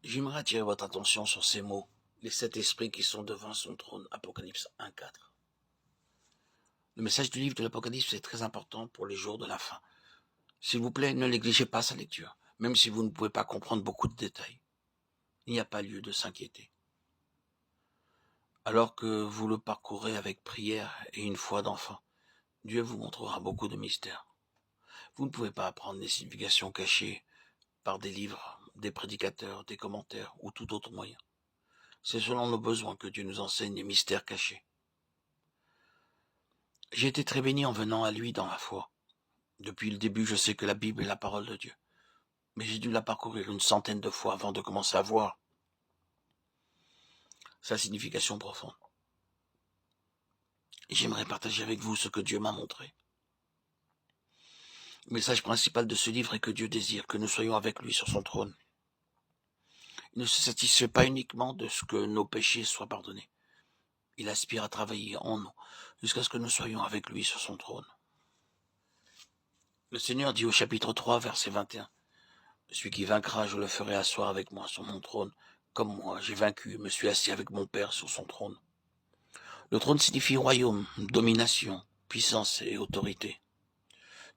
J'aimerais attirer votre attention sur ces mots, les 7 esprits qui sont devant son trône, Apocalypse 1:4. Le message du livre de l'Apocalypse est très important pour les jours de la fin. S'il vous plaît, ne négligez pas sa lecture, même si vous ne pouvez pas comprendre beaucoup de détails. Il n'y a pas lieu de s'inquiéter. Alors que vous le parcourez avec prière et une foi d'enfant, Dieu vous montrera beaucoup de mystères. Vous ne pouvez pas apprendre les significations cachées par des livres, des prédicateurs, des commentaires ou tout autre moyen. C'est selon nos besoins que Dieu nous enseigne les mystères cachés. J'ai été très béni en venant à lui dans la foi. Depuis le début, je sais que la Bible est la parole de Dieu. Mais j'ai dû la parcourir une centaine de fois avant de commencer à voir sa signification profonde. Et j'aimerais partager avec vous ce que Dieu m'a montré. Le message principal de ce livre est que Dieu désire que nous soyons avec lui sur son trône. Il ne se satisfait pas uniquement de ce que nos péchés soient pardonnés. Il aspire à travailler en nous jusqu'à ce que nous soyons avec lui sur son trône. Le Seigneur dit au chapitre 3, verset 21, « Celui qui vaincra, je le ferai asseoir avec moi sur mon trône, comme moi j'ai vaincu et me suis assis avec mon Père sur son trône. » Le trône signifie royaume, domination, puissance et autorité.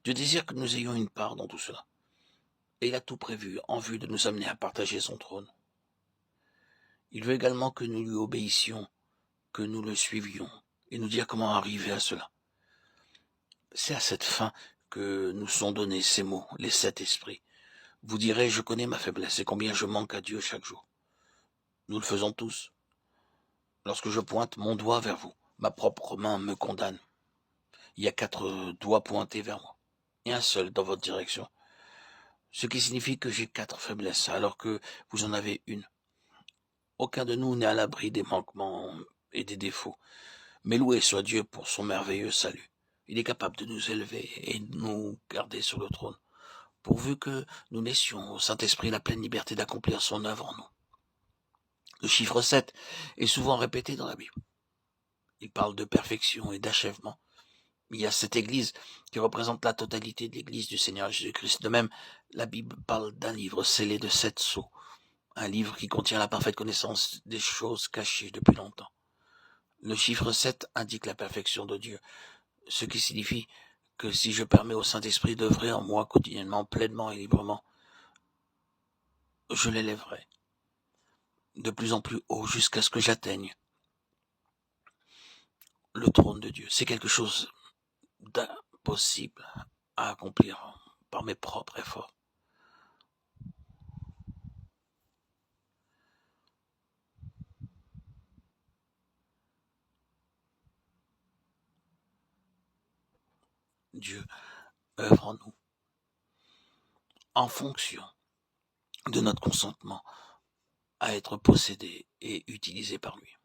Dieu désire que nous ayons une part dans tout cela. Et il a tout prévu en vue de nous amener à partager son trône. Il veut également que nous lui obéissions, que nous le suivions, et nous dire comment arriver à cela. C'est à cette fin que nous sont donnés ces mots, les 7 esprits. Vous direz, je connais ma faiblesse et combien je manque à Dieu chaque jour. Nous le faisons tous. Lorsque je pointe mon doigt vers vous, ma propre main me condamne. Il y a 4 doigts pointés vers moi, et un seul dans votre direction. Ce qui signifie que j'ai 4 faiblesses, alors que vous en avez une. Aucun de nous n'est à l'abri des manquements et des défauts. Mais loué soit Dieu pour son merveilleux salut. Il est capable de nous élever et de nous garder sur le trône, pourvu que nous laissions au Saint-Esprit la pleine liberté d'accomplir son œuvre en nous. Le chiffre 7 est souvent répété dans la Bible. Il parle de perfection et d'achèvement. Il y a cette église qui représente la totalité de l'église du Seigneur Jésus-Christ. De même, la Bible parle d'un livre scellé de 7 sceaux. Un livre qui contient la parfaite connaissance des choses cachées depuis longtemps. Le chiffre 7 indique la perfection de Dieu, ce qui signifie que si je permets au Saint-Esprit d'œuvrer en moi quotidiennement, pleinement et librement, je l'élèverai de plus en plus haut jusqu'à ce que j'atteigne le trône de Dieu. C'est quelque chose d'impossible à accomplir par mes propres efforts. Dieu œuvre en nous en fonction de notre consentement à être possédé et utilisé par lui.